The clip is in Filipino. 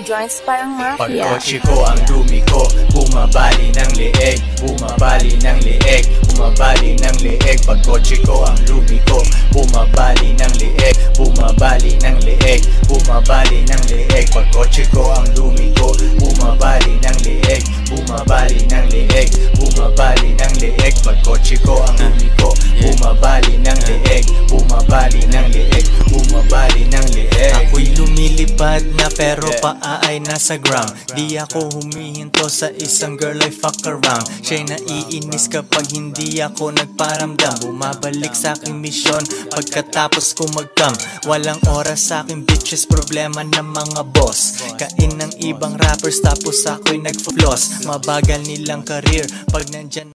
Joints parang mafia. Pagkotse ko ang dumi ko, bumabali ng leeg, bumabali ng leeg, bumabali ng leeg. Pagkotse ko ang dumi ko, bumabali ng leeg, bumabali ng leeg, bumabali ng leeg. Pagkotse ko ang dumi ko, bumabali ng leeg, bumabali ng leeg, bumabali ng leeg. Pagkotse ko ang dumi ko, bumabali ng leeg, bumabali ng leeg, bumabali ng leeg. Ako'y lumilipad na pero paa ay nasa ground. Di ako humihinto sa isang girl I fuck around. Siya'y naiinis kapag hindi ako nagparamdam. Bumabalik sa aking misyon pagkatapos ko mag-cam. Walang oras sa aking bitches, problema ng mga boss. Kain ng ibang rappers tapos ako'y nag-floss. Mabagal nilang career pag nandyan